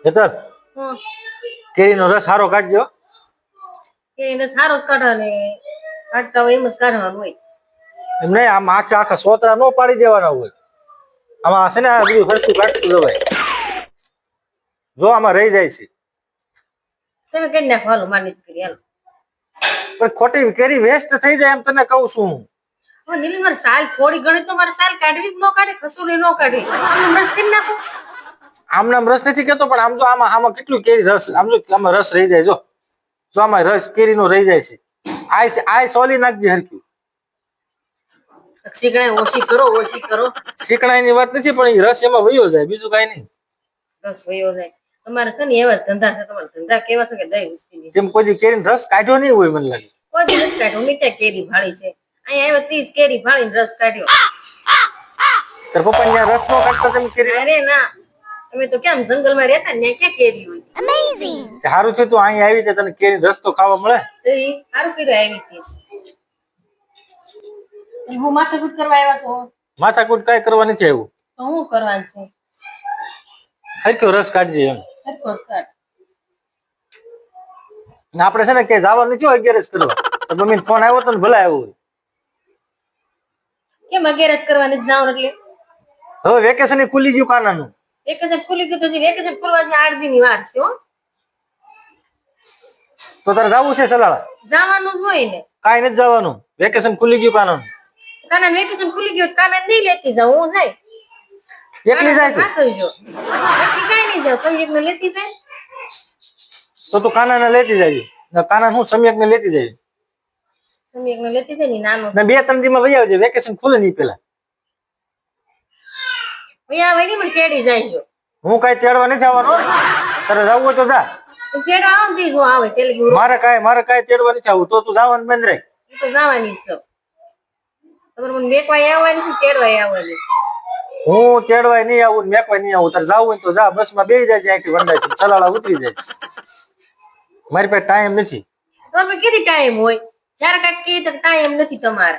હેતલ હમ. કેરીનો રસ સારો કાઢજો. કેરીનો સારો જ કાઢવાનો કાઢતા હોય એમ જ કાઢવાનું હોય. એમ નહીં, આમાં આખા સોતરા નો પાડી દેવાના હોય. આમાં છે ને આ બધું સરખું કાઢતું જવાય. જો આમાં રહી જાય છે. તમે કરી નાખો, હાલો માની કરી હાલો. પણ ખોટી કેરી વેસ્ટ થઈ જાય એમ તને કહું છું. હવે નીલી મારી સાલ થોડી ઘણી તો મારે સાલ કાઢવી જ ન કાઢે, ખસુરી ન કાઢી આમ રસ કરી નાખો. આમ રસ નથી કેતો, પણ આમ જો આમાં કેટલું કેરી રસ, આમ જો આમાં રસ રહી જાય. જો આમાં રસ કેરીનો રહી જાય છે. આ સોલી નાખજે હરખ્યું. શીકણાઈ ઓછી કરો, ઓછી કરો. શીકણાઈની વાત નથી, પણ એ રસ એમાં વયો જાય, બીજું કઈ નહીં. રસ વયો જાય. તમારે છે ને એવા ધંધા છે, તમારા ધંધા કેવા છે કે દઈ ઉસકી તેમ કોઈ કેરીનો રસ કાઢ્યો નહીં હોય મને લાગે. કોઈ દી નથી કાઢ્યો. મેં ક્યાં કેરી ભાળી છે? અહીંયા આવ્યો 30 કેરી ભાળીને રસ કાઢ્યો. તાર પપ્પા ત્યાં રસ નો કાઢતા તેમ કેરી? અરે ના, અમે તો કેમ જંગલમાં રહેતા ને, ક્યાં કેરી હોય. અમેઝિંગ. સારું છે તું અહીંયા આવી તે, તને કેરી રસ તો ખાવા મળે. તો ઈ સારું કીધું આવી હતી. હું માથાકૂટ કરવા આવ્યા છો? માથાકૂટ કાંઈ કરવા નથી આવ્યું. તો હું કરવાનું છે? હરખ્યો રસ કાઢજે એમ. હરખો કાઢ. ને આપણે છે ને કે જવાનું નથી હોય 11 કરવા. તો મમ્મીને ફોન આવ્યો તો ને ભલે આવ્યો હોય. કેમ 11 કરવાની જ જાવ એટલે? હવે વેકેશન ખુલી ગયું કાનાનું. વેકેશન ખુલી ગયું તો વેકેશન ખુલવા જ 8 દિનની વાર છે હો. તો તારે જવું છે સલાળા? જવાનું જ હોય ને. કાંઈ નથી જવાનું, વેકેશન ખુલી ગયું કાનાનું. કાના વેકેશન ખુલી ગયું, કાના નહીં લેતી જાવ, હું જાય. એકલી જાય તું? ખાસવજો. એકલી કાઈ નહીં જાવ, સંગીતને લેતી જાય. તો તું કાનાને લેતી જાય. કાના હું સમ્યકને લેતી જાય. સંગીતને લેતી જાય ને નાનો. ને 2-3 દીમાં વહી આવજે, વેકેશન ખુલે નહીં પેલા. ભૈયા વળી મને તેડી જાય છો. હું કાંઈ તેડવા નથી આવવાનો. તારે જવું હોય તો જા. તેડવા આવ દી હું આવે તેલી. મારે કાંઈ તેડવા નથી આવવું. તો તું જવાનું બંધ રાખ. હું તો જવાની છું. તમારે મને મેકવાય આવવાની છે, તેડવાય આવવાની. હું તેડવાય નહીં આવું, મેકવાય નહીં આવું. તારે જવું હોય તો જા, બસમાં બેસી જાય, અહીંથી વંડાઈ સલાળા ઉતરી જાય. મારી પાસે ટાઈમ નથી. તમારે કેટલી ટાઈમ હોય? જયારે કાંઈક કહે તો ટાઈમ નથી તમારે.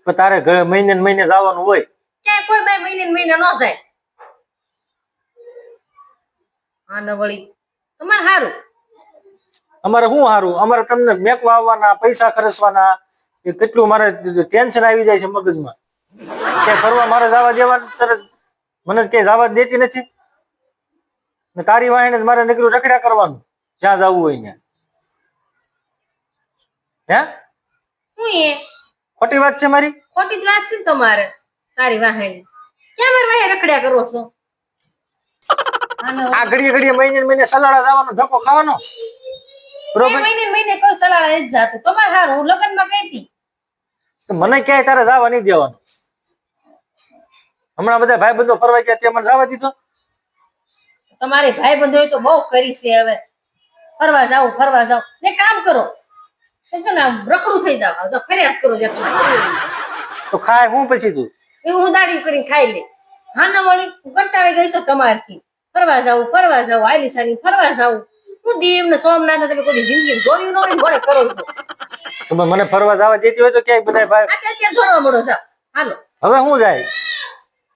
પણ તારે મહિને ને મહિને જવાનું હોય. ક્યાંય કોઈ બે મહિને ન જાય. હા ન વળી તમારે સારું. અમારે શું સારું? અમારે તમને મેકવા આવવાના, પૈસા ખર્ચવાના, એ કેટલું મારે ટેન્શન આવી જાય છે મગજમાં. ક્યાંય ફરવા મારે જવા દેવાનું તરત મને ક્યાંય જવા દેતી નથી. ને તારી વાહીને જ મારે નીકળ્યું રખડ્યા કરવાનું, જ્યાં જવું હોય ત્યાં. હે હું એ ખોટી વાત છે મારી? ખોટી જ વાત છે ને તમારે. તારી વાહેણી ક્યાં મારે વાહે રખડ્યા કરો છો? આ ઘડીએ મહિને સલાડા જવાનો ધક્કો ખાવાનો બરોબર? મહિને કોઈ સલાડા જ જાતું. તમારે હારું, હું લગ્નમાં કહેતી. મને ક્યાંય તારે જવા નહીં દેવાનું. હમણાં બધા ભાઈ બંધો ફરવા ગયા, તે મને જવા દીધો? તમારે ભાઈ બંધો હોય તો બહુ કરી છે. હવે ફરવા જાવ ને કામ કરો છે ને, રખડું થઈ જાવ, ફર્યા કરો. તો ખાય હું પછી તું? હું દાડી કરીને ખાઈ લે. હા ના વળી હું કંટાળી ગઈ છું તમારથી. ફરવા જાવ આલીસાની ફરવા જાવ. હું દીવ ને સોમનાથ તમે કોઈ જિંદગી જોયું ન હોય ઘોડે કરો છો. તમે મને ફરવા જવા દેતી હોય તો ક્યાંય બધા ભાઈ અત્યારે દોડવા મળો જાવ. હાલો હવે હું જાય?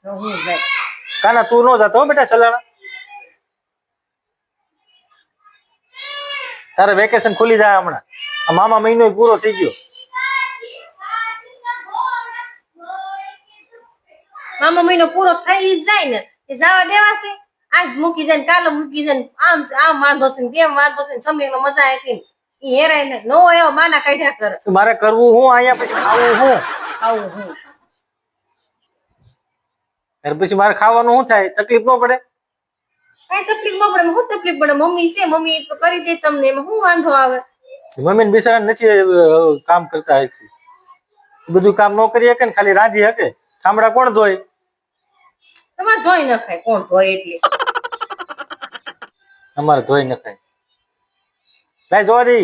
હું જાય. કાના તું નો જાતો હો બેટા સલાડા. તારે વેકેશન ખુલી જાય હમણાં. આ મામા મહિનો પૂરો થઈ ગયો. મામા મહિનો પૂરો થઈ જાય ને એ જવા દેવાશે. આજ મૂકી જાય, કાલે મૂકી જાય, આમ વાંધો છે, તેમ વાંધો છે. સમય મજા આવી એ હેરાય ને નો એવો માના કાઢ્યા કરે. મારે કરવું હું અહીંયા, પછી ખાવું હું? આવું હું પછી મારે ખાવાનું શું થાય? તકલીફ ન પડે? કઈ તકલીફ ન પડે. શું તકલીફ પડે? મમ્મી છે, મમ્મી તો કરી દે તમને, એમાં શું વાંધો આવે? મમ્મી ને બિચારા નથી કામ કરતા. બધું કામ ન કરી શકે ને, ખાલી રાંધી શકે. ઠામડા કોણ ધોય? તમારે ધોઈ નખાય. કોણ ધોય? એટલે અમારે ધોઈ નખાય. લાઈ જોવા દે.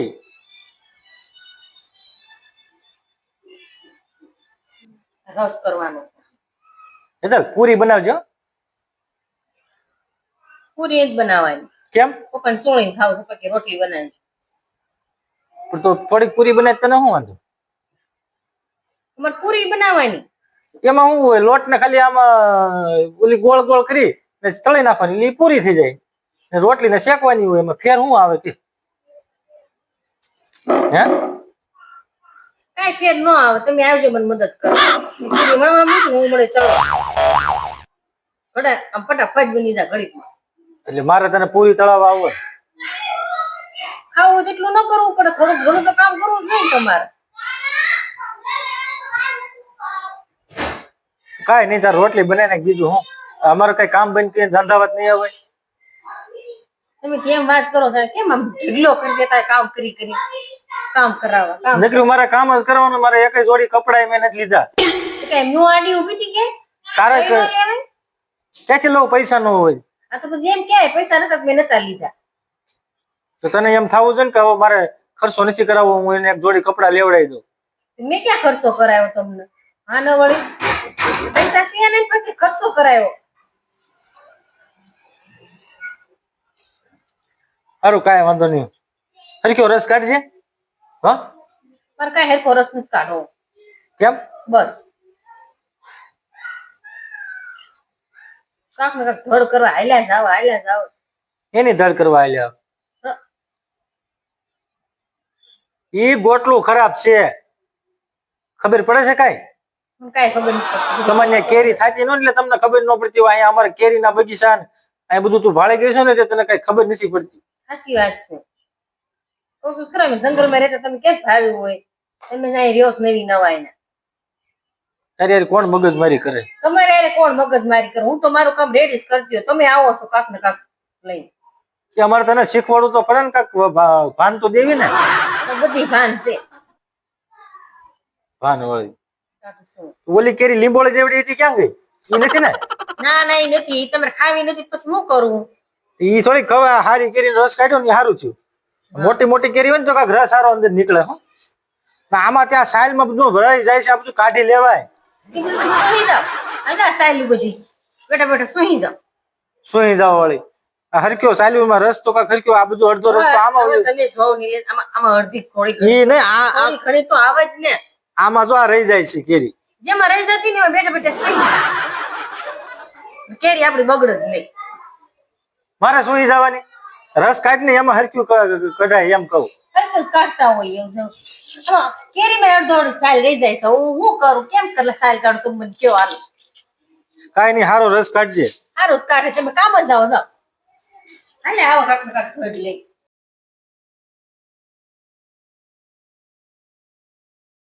રસ કરવાનો. એટલે પૂરી બનાવજો. પૂરી જ બનાવવાની. કેમ? પપ્પાને ચોળીને ખાવ તો પછી રોટલી બનાવી. તો થોડીક પૂરી બનાવી તને શું વાંધો? તમારે પૂરી બનાવવાની. એમાં શું હોય, લોટ ને ખાલી આમાં ઓલી ગોળ ગોળ કરી ને તળી નાખવાની એટલે ઈ પૂરી થઈ જાય ને રોટલી ને શેકવાની હોય, એમાં ફેર શું આવે કે હે? કાંઈ ફેર ન આવે, તમે આવજો મને મદદ કરો. પૂરી વણવા મૂકી હું મળે તળો ઘડા આમ ફટાફટ બની જાય ઘડીકમાં. એટલે મારે તને પૂરી તળાવવા આવે? ખાવું તેટલું ન કરવું પડે, થોડું ઘણું તો કામ કરવું જ નહીં તમારે. કાંઈ નહીં, તાર રોટલી બનાવી નાખ, બીજું હું. અમારે કઈ કામ બંધ કરીને ધંધાવત નહીં આવે. તમે કેમ વાત કરો છો, કેમ આમ ઢીગલો કરી દેતા કામ કરી કરી કામ કરાવવા કામ નકરું મારે કામ જ કરવાનું, મારે એક જોડી કપડા મેં નથી લીધા. કઈ ન્યુ આડી ઉભી હતી કે તારે કઈ નો લેવાય? ક્યાંથી લઉં? પૈસા ન હોય આ તો પછી એમ ક્યાંય પૈસા નતા મેં નતા લીધા. તો તને એમ થવું જોઈએ ને કે હવે મારે ખર્ચો નથી કરાવવો, હું એને એક જોડી કપડા લેવડાવી દઉં. મેં ક્યાં ખર્ચો કરાયો તમને? હા ન વળી પૈસા છે ને પછી ખર્ચો કરાયો. સારું, કાંઈ વાંધો નહીં. હરખ્યો રસ કાઢજે. હા, મારે કઈ હેરખો રસ નથી કાઢવો. કેમ? બસ કાક ને કાક ધડ કરવા હાલ્યા જાવ. એની ધડ કરવા આલ્યા. ઈ ગોટલું ખરાબ છે, ખબર પડે છે કાંઈ? મને કાંઈ ખબર નથી પડતી. તમને કેરી થાતી ન એટલે તમને ખબર ન પડતી હોય. અહીંયા અમારે કેરીના બગીચા ને અહીંયા બધું તું ભાડે ગઈ છો ને એટલે તને કઈ ખબર નથી પડતી. સાચી વાત છે. કહું છું ખરા, જંગલમાં રહેતા તમે કેમ ભાવ્યું હોય? તમે અહીં રહ્યો છો નવી નવાઈ. તારે યાર કોણ મગજમારી કરે? તમારે યારે કોણ મગજમારી કરે? હું તો મારું કામ રેડી જ કરતી હોય, તમે આવો છો કાક ને કાક લઈને. કે અમારે તને શીખવાડવું તો પડે ને, કાક ભાન તો દેવી ને. તો બધી ભાન છે. ભાન વાળી કાક શું? ઓલી કેરી લીંબોળી જેવડી હતી ક્યાં ગઈ? ઈ નથી ને? ના ના એ નથી. ઈ તમારે ખાવી નથી પછી શું કરવું? ઈ થોડી કવા હારી કેરીનો રસ કાઢ્યો ને સારું થયું. મોટી મોટી કેરી હોય ને તો કાક રસ સારો અંદર નીકળે. હો, આમાં ત્યાં સાઈલમાં બધું ભરાઈ જાય છે, આ બધું કાઢી લેવાય. એ બધું તમે સુઈ જાઓ. આજા સાયલું બધી બેઠા બેઠા સુઈ જાઓ. સુઈ જાવ વાળી. આ હરક્યો સાયલુમાં રસ તો કાક હરક્યો, આ બધું અડધો રસ તો આમાં હવે હોય. તમે જોવ ને આમાં અડધી થોડી ઈ નહીં, આ થોડી ઘણી તો આવે જ ને. આમાં જો આ રહી જાય છે કેરી. જેમાં રહી જતી ને એમાં બેઠા બેઠા સુઈ જાઓ. કેરી આપડી બગડે જ નહીં. મારે સુઈ જવાની? રસ કાઢ ને એમાં હરક્યું કઢાય એમ કહું. હરકત કાઢતા હોય એવું જો. આમાં કેરીમાં અડધો અડધી સાલ રહી જાય છે. હું શું કરું? કેમ કરે સાલ કાઢું? તમે મને કયો હાલો. કાંઈ નહીં, હારો રસ કાઢજે. સારું જ કાઢે. તમે કામ જ જાઓ. હાલે આવો કાક ને કાક થોડી લઈ.